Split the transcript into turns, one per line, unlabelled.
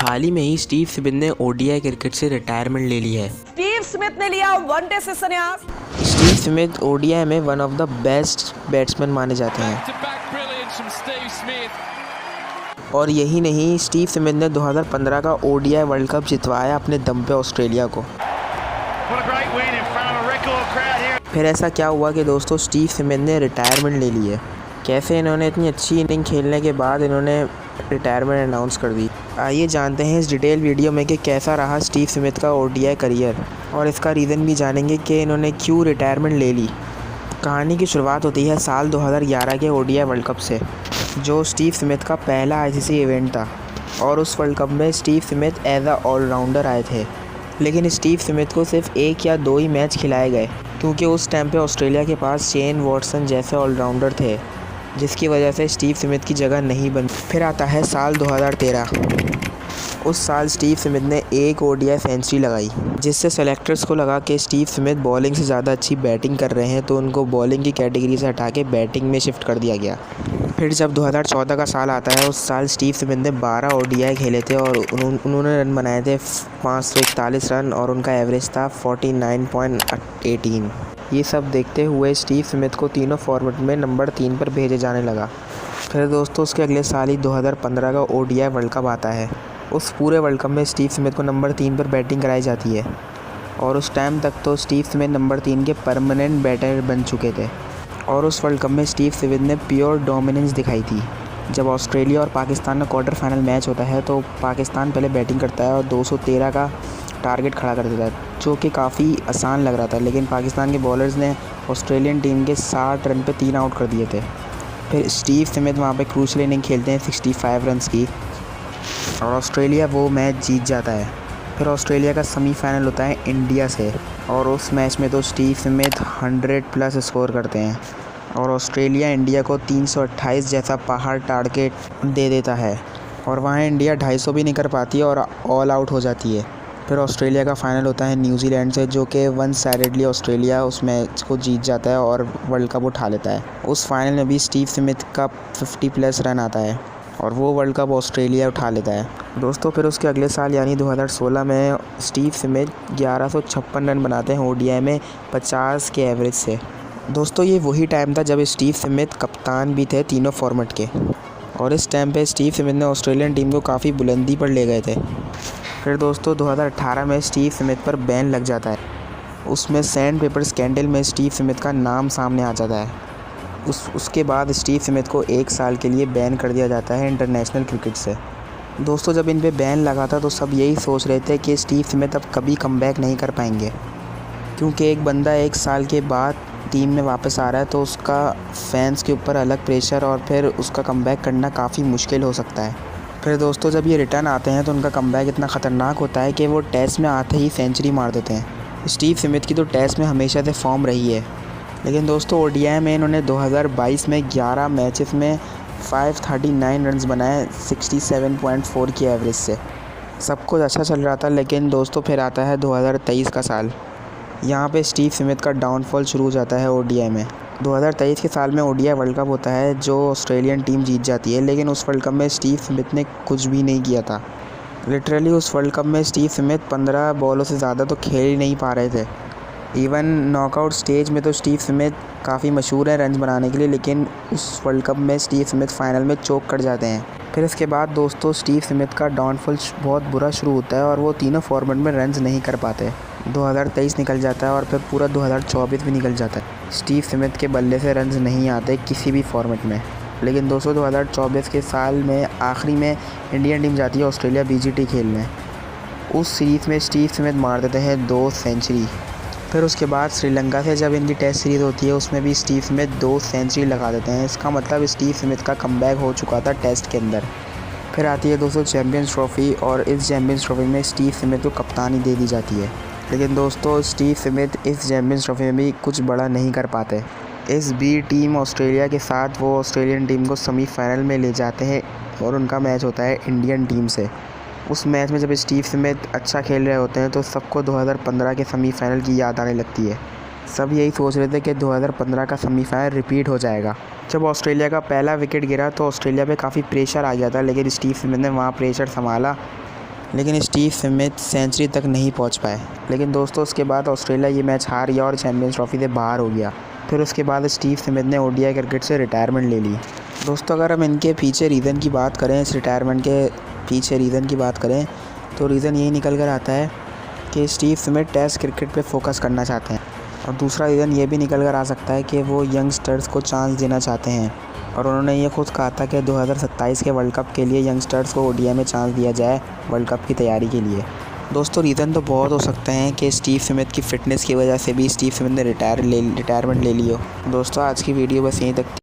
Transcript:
हाल ही में ही Steve Smith ने ODI cricket से रिटायरमेंट ले ली है।
स्टीव स्मिथ ने लिया वनडे से संन्यास।
स्टीव स्मिथ ओडीआई में one of the best batsman माने जाते हैं। और यही नहीं, स्टीव स्मिथ ने 2015 का ओडीआई वर्ल्ड कप जितवाया अपने दम पे ऑस्ट्रेलिया को। फिर ऐसा क्या हुआ कि दोस्तों स्टीव स्मिथ ने रिटायरमेंट ले ली है। कैसे इन्होंने इतनी अच्छी इनिंग खेलने के बाद इन्होंने रिटायरमेंट अनाउंस कर दी। आइए जानते हैं इस डिटेल वीडियो में कि कैसा रहा स्टीव स्मिथ का ओडीआई करियर, और इसका रीज़न भी जानेंगे कि इन्होंने क्यों रिटायरमेंट ले ली। कहानी की शुरुआत होती है साल 2011 के ओडीआई वर्ल्ड कप से, जो स्टीव स्मिथ का पहला आईसीसी इवेंट था। और उस वर्ल्ड कप में Steve Smith as a allrounder आए थे, लेकिन स्टीव स्मिथ को सिर्फ 1 या 2 ही मैच खिलाए गए, क्योंकि उस टाइम पे ऑस्ट्रेलिया के पास शेन वॉटसन जैसे ऑलराउंडर थे, जिसकी वजह से स्टीव स्मिथ की जगह नहीं बन। फिर आता है साल 2013। उस साल स्टीव स्मिथ ने एक ओडीआई सेंचुरी लगाई, जिससे सेलेक्टर्स को लगा कि स्टीव स्मिथ बॉलिंग से ज़्यादा अच्छी बैटिंग कर रहे हैं, तो उनको बॉलिंग की कैटेगरी से हटा के बैटिंग में शिफ्ट कर दिया गया। फिर जब 2014 का साल आता है, उस साल स्टीव स्मिथ ने 12 ओडीआई खेले थे और उन्होंने रन बनाए थे 541 रन, और उनका एवरेज था 49.18। ये सब देखते हुए स्टीव स्मिथ को तीनों फॉर्मेट में नंबर 3 पर भेजे जाने लगा। फिर दोस्तों उसके अगले साल ही 2015 का ओडीआई वर्ल्ड कप आता है। उस पूरे वर्ल्ड कप में स्टीव स्मिथ को नंबर 3 पर बैटिंग कराई जाती है, और उस टाइम तक तो स्टीव स्मिथ नंबर 3 के परमानेंट बैटर बन चुके थे। और उस वर्ल्ड कप में स्टीव स्मिथ ने प्योर डोमिनेंस दिखाई थी। जब ऑस्ट्रेलिया और पाकिस्तान का क्वार्टर फाइनल मैच होता है, तो पाकिस्तान पहले बैटिंग करता है और 213 का टारगेट खड़ा कर देता है, जो कि काफ़ी आसान लग रहा था, लेकिन पाकिस्तान के बॉलर्स ने ऑस्ट्रेलियन टीम के 60 रन पे 3 आउट कर दिए थे। फिर स्टीव स्मिथ वहाँ पे क्रूशियल इनिंग खेलते हैं 65 रन्स की, और ऑस्ट्रेलिया वो मैच जीत जाता है। फिर ऑस्ट्रेलिया का सेमीफाइनल होता है इंडिया से, और उस मैच में तो स्टीव स्मिथ 100+ स्कोर करते हैं, और ऑस्ट्रेलिया इंडिया को 328 जैसा पहाड़ टारगेट दे देता है, और वहाँ इंडिया 250 भी नहीं कर पाती और ऑल आउट हो जाती है। फिर ऑस्ट्रेलिया का फाइनल होता है न्यूजीलैंड से, जो कि वन साइडेडली ऑस्ट्रेलिया उस मैच को जीत जाता है और वर्ल्ड कप उठा लेता है। उस फाइनल में भी स्टीव स्मिथ का 50+ रन आता है, और वो वर्ल्ड कप ऑस्ट्रेलिया उठा लेता है। दोस्तों फिर उसके अगले साल यानी 2016 में स्टीव स्मिथ 1156 रन बनाते हैं ओडीआई में 50 के एवरेज से। दोस्तों ये वही टाइम था जब स्टीव स्मिथ कप्तान भी थे तीनों फॉर्मेट के, और इस टाइम पे स्टीव स्मिथ ने ऑस्ट्रेलियन टीम को काफ़ी बुलंदी पर ले गए थे। फिर दोस्तों 2018 में स्टीव स्मिथ पर बैन लग जाता है। उसमें सैंड पेपर स्कैंडल में स्टीव स्मिथ का नाम सामने आ जाता है। उसके बाद स्टीव स्मिथ को 1 साल के लिए बैन कर दिया जाता है इंटरनेशनल क्रिकेट से। दोस्तों जब इन पे बैन लगा था, तो सब यही सोच रहे थे कि स्टीव स्मिथ अब कभी कमबैक नहीं कर पाएंगे, क्योंकि एक बंदा 1 साल के बाद टीम में वापस आ रहा है, तो उसका फैंस के ऊपर अलग प्रेशर, और फिर उसका कमबैक करना काफ़ी मुश्किल हो सकता है। फिर दोस्तों जब ये रिटर्न आते हैं, तो उनका कमबैक इतना ख़तरनाक होता है कि वो टेस्ट में आते ही सेंचुरी मार देते हैं। स्टीव स्मिथ की तो टेस्ट में हमेशा से फॉर्म रही है, लेकिन दोस्तों ओडीआई में इन्होंने 2022 में 11 मैचेस में 539 रन्स बनाए 67.4 की एवरेज से। सब कुछ अच्छा चल रहा था, लेकिन दोस्तों फिर आता है 2023 का साल। यहाँ पे स्टीव स्मिथ का डाउनफॉल शुरू हो जाता है ओडीआई में। 2023 के साल में ओडीआई वर्ल्ड कप होता है, जो ऑस्ट्रेलियन टीम जीत जाती है, लेकिन उस वर्ल्ड कप में स्टीव स्मिथ ने कुछ भी नहीं किया था। लिटरली उस वर्ल्ड कप में स्टीव स्मिथ 15 बॉलों से ज़्यादा तो खेल ही नहीं पा रहे थे। इवन नॉकआउट स्टेज में तो स्टीव स्मिथ काफ़ी मशहूर है रन बनाने के लिए, लेकिन उस वर्ल्ड कप में स्टीव स्मिथ फाइनल में चोक कर जाते हैं। फिर इसके बाद दोस्तों स्टीव स्मिथ का डाउनफॉल बहुत बुरा शुरू होता है, और वो तीनों फॉर्मेट में रन्स नहीं कर पाते। 2023 निकल जाता है, और फिर पूरा 2024 भी निकल जाता है। स्टीव स्मिथ के बल्ले से रन्स नहीं आते किसी भी फॉर्मेट में। लेकिन दोस्तों 2024 के साल में आखिरी में इंडियन टीम जाती है ऑस्ट्रेलिया बीजीटी खेलने। उस सीरीज़ में स्टीव स्मिथ मार देते हैं 2 सेंचुरी। फिर उसके बाद श्रीलंका से जब इनकी टेस्ट सीरीज़ होती है, उसमें भी स्टीव स्मिथ 2 सेंचुरी लगा देते हैं। इसका मतलब स्टीव स्मिथ का कमबैक हो चुका था टेस्ट के अंदर। फिर आती है दोस्तों चैम्पियंस ट्रॉफ़ी, और इस चैम्पियंस ट्रॉफ़ी में स्टीव स्मिथ को कप्तानी दे दी जाती है। लेकिन दोस्तों स्टीव स्मिथ इस चैम्पियंस ट्रॉफ़ी में भी कुछ बड़ा नहीं कर पाते। इस बी टीम ऑस्ट्रेलिया के साथ वो ऑस्ट्रेलियन टीम को सेमीफाइनल में ले जाते हैं, और उनका मैच होता है इंडियन टीम से। उस मैच में जब स्टीव स्मिथ अच्छा खेल रहे होते हैं, तो सबको 2015 के सेमीफाइनल की याद आने लगती है। सब यही सोच रहे थे कि 2015 का सेमीफाइनल रिपीट हो जाएगा। जब ऑस्ट्रेलिया का पहला विकेट गिरा, तो ऑस्ट्रेलिया पे काफ़ी प्रेशर आ गया था, लेकिन स्टीव स्मिथ ने वहाँ प्रेशर संभाला लेकिन स्टीव स्मिथ सेंचुरी तक नहीं पहुंच पाए। लेकिन दोस्तों उसके बाद ऑस्ट्रेलिया ये मैच हार गया और चैम्पियंस ट्रॉफी से बाहर हो गया। फिर उसके बाद स्टीव स्मिथ ने ओडीआई क्रिकेट से रिटायरमेंट ले ली। दोस्तों अगर हम इनके पीछे रीज़न की बात करें, इस रिटायरमेंट के पीछे रीज़न की बात करें तो रीज़न यही निकल कर आता है कि स्टीव स्मिथ टेस्ट क्रिकेट पे फोकस करना चाहते हैं। और दूसरा रीज़न ये भी निकल कर आ सकता है कि वो यंगस्टर्स को चांस देना चाहते हैं और उन्होंने ये खुद कहा था कि 2027 के वर्ल्ड कप के लिए यंगस्टर्स को ओडीआई में चांस दिया जाए वर्ल्ड कप की तैयारी के लिए। दोस्तों रीज़न तो बहुत हो सकते हैं कि स्टीव स्मिथ की फ़िटनेस की वजह से भी स्टीव स्मिथ ने रिटायरमेंट ले ली हो। दोस्तों आज की वीडियो बस यहीं तक।